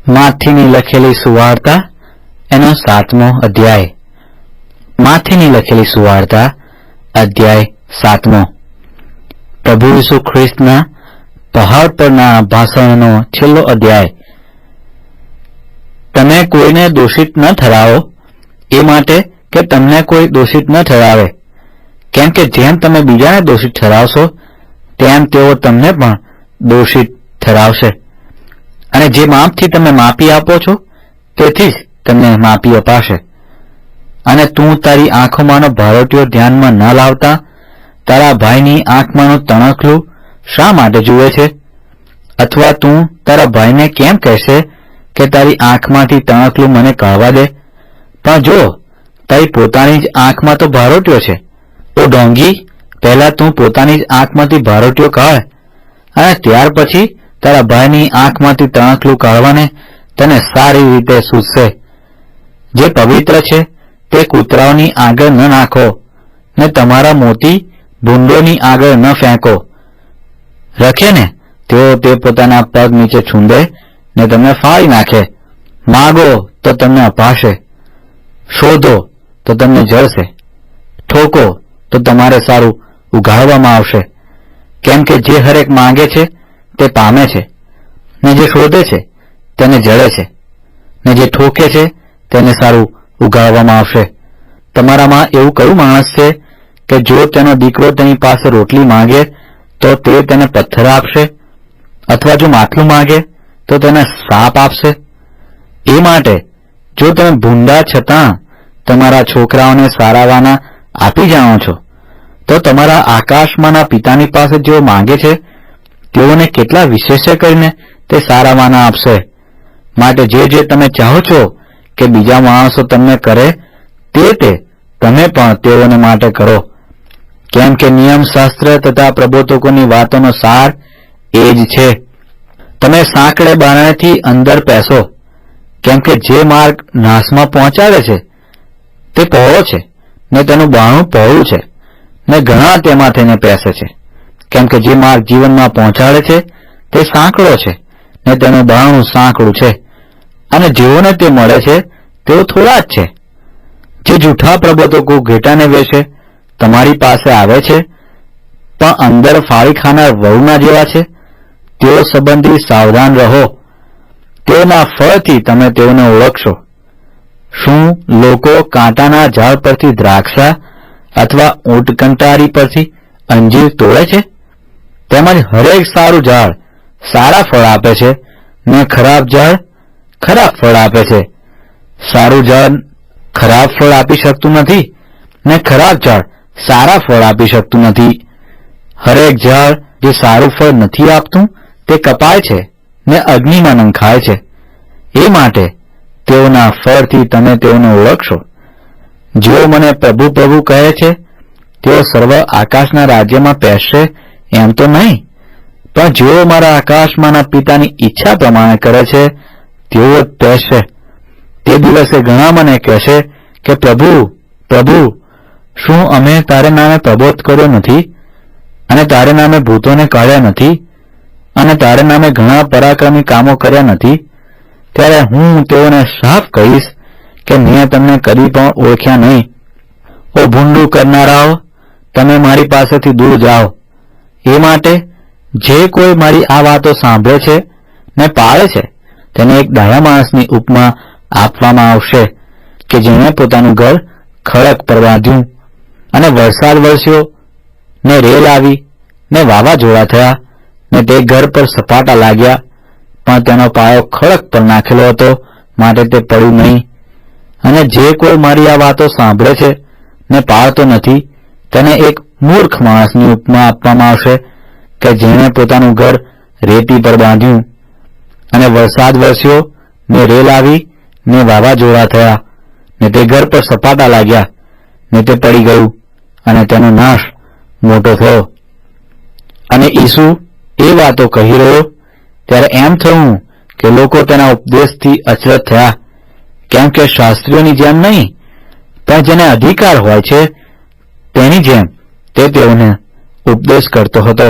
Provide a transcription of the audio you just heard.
માથીની લખેલી સુવાર્તા એનો 7મો અધ્યાય. માથીની લખેલી સુવાર્તા અધ્યાય 7મો. પ્રભુ ઈસુ ખ્રિસ્તના પહાડ પરના ભાષણનો છેલ્લો અધ્યાય. તમે કોઈને દોષિત ન ઠરાવો એ માટે કે તમને કોઈ દોષિત ન ઠરાવે, કેમ કે જેમ તમે બીજાને દોષિત ઠરાવશો તેમ તેઓ તમને પણ દોષિત ઠરાવશે, અને જે માપથી તમે માપી આપો છો તેથી જ તમને માપી અપાશે. અને તું તારી આંખોમાંનો ભારોટીયો ધ્યાનમાં ન લાવતા તારા ભાઈની આંખમાંનું તણખલું શા માટે જુએ છે? અથવા તું તારા ભાઈને કેમ કહેશે કે તારી આંખમાંથી તણખલું મને કાઢવા દે? પણ જો તારી પોતાની જ આંખમાં તો ભારોટીયો છે. ઓ ઢોંગી, પહેલા તું પોતાની જ આંખમાંથી ભારોટીયો કાઢ, અને ત્યાર પછી તારા ભાઈની આંખમાંથી તણખલું કાઢવાને તને સારી રીતે સૂઝશે. જે પવિત્ર છે તે કૂતરાઓની આગળ ન નાખો, ને તમારા મોતી ભૂંડોની આગળ ન ફેંકો. રખે ને તેઓ તે પોતાના પગ નીચે છૂંદે ને તમને ફાડી નાખે. માગો તો તમને અપાશે, શોધો તો તમને જળશે, ઠોકો તો તમારે સારું ઉઘાડવામાં આવશે. કેમ કે જે હરેક માંગે છે તે પામે છે, ને જે શોધે છે તેને જળે છે, ને જે ઠોકે છે તેને સારું ઉઘાડવામાં આવશે. તમારામાં એવું કયું માણસ છે કે જો તેનો દીકરો તેની પાસે રોટલી માંગે તો તે તેને પથ્થર આપશે? અથવા જો માટલું માંગે તો તેને સાપ આપશે? એ માટે જો તમે ભૂંડા છતાં તમારા છોકરાઓને સારાવાના આપી જાણો છો, તો તમારા આકાશમાંના પિતાની પાસે જેઓ માંગે છે તેઓને કેટલા વિશેષ કરીને તે સારાવાના આપશે. માટે જે તમે ચાહો છો કે બીજા માણસો તમને કરે તે તમે પણ તેઓને માટે કરો. કેમ કે નિયમશાસ્ત્ર તથા પ્રબોધકોની વાતોનો સાર એ જ છે. તમે સાંકડે બારણેથી અંદર પેસો, કેમ કે જે માર્ગ નાશમાં પહોંચાડે છે તે પહોળો છે, ને તેનું બારણું પહોળું છે, ને ઘણા તેમાં થઈને પેસે છે. કેમ કે જે માર્ગ જીવનમાં પહોંચાડે છે તે સાંકડો છે, ને તેનું બારણું સાંકડું છે, અને જેઓને તે મળે છે તેઓ થોડા જ છે. જે જૂઠા પ્રબોધકો ઘેટાને વેચે તમારી પાસે આવે છે, પણ અંદર ફાળી ખાનાર વહુના જેવા છે, તેઓ સંબંધી સાવધાન રહો. તેઓના ફળથી તમે તેઓને ઓળખશો. શું લોકો કાંટાના ઝાડ પરથી દ્રાક્ષા અથવા ઊંટકંટારી પરથી અંજીર તોડે છે? તેમજ હરેક સારું ઝાડ સારા ફળ આપે છે, ને ખરાબ ઝાડ ખરાબ ફળ આપે છે. સારું ઝાડ ખરાબ ફળ આપી શકતું નથી, ને ખરાબ ઝાડ સારા ફળ આપી શકતું નથી. હરેક ઝાડ જે સારું ફળ નથી આપતું તે કપાય છે ને અગ્નિમાં નંખાય છે. એ માટે તેઓના ફળથી તમે તેઓને ઓળખશો. જેઓ મને પ્રભુ પ્રભુ કહે છે તેઓ સર્વ આકાશના રાજ્યમાં પહેરશે એમ તો નહીં, પણ જેઓ મારા આકાશમાંના પિતાની ઈચ્છા પ્રમાણે કરે છે તેઓ જ પહેરશે. તે દિવસે ઘણા મને કહેશે કે પ્રભુ પ્રભુ, શું અમે તારે નામે પ્રબોધ કર્યો નથી, અને તારે નામે ભૂતોને કાઢ્યા નથી, અને તારે નામે ઘણા પરાક્રમી કામો કર્યા નથી? ત્યારે હું તેઓને સાફ કહીશ કે મેં તમને કદી પણ ઓળખ્યા નહીં. ઓ ભૂંડું કરનારાઓ, તમે મારી પાસેથી દૂર જાઓ. એ માટે જે કોઈ મારી આ વાતો સાંભળે છે ને પાળે છે તેને એક ડાયા માણસની ઉપમા આપવામાં આવશે કે જેણે પોતાનું ઘર ખડક પર બાંધ્યું, અને વરસાદ વરસ્યો, ને રેલ આવી, ને વાવાઝોડા થયા, ને તે ઘર પર સપાટા લાગ્યા, પણ તેનો પાયો ખડક પર નાખેલો હતો, માટે તે પડ્યું નહીં. અને જે કોઈ મારી આ વાતો સાંભળે છે ને પાળતો નથી તેને એક મૂર્ખ માણસની ઉપમા આપવામાં આવશે કે જેણે પોતાનું ઘર રેતી પર બાંધ્યું, અને વરસાદ વરસ્યો, ને રેલ આવી, ને વાવાઝોડા થયા, ને તે ઘર પર સપાટા લાગ્યા, ને તે પડી ગયું, અને તેનો નાશ મોટો થયો. અને ઈસુ એ વાતો કહી રહ્યો ત્યારે એમ થયું કે લોકો તેના ઉપદેશથી અચરજ થયા, કેમ કે શાસ્ત્રીઓની જેમ નહીં, પણ જેને અધિકાર હોય છે તેની જેમ તે તેઓને ઉપદેશ કરતો હતો.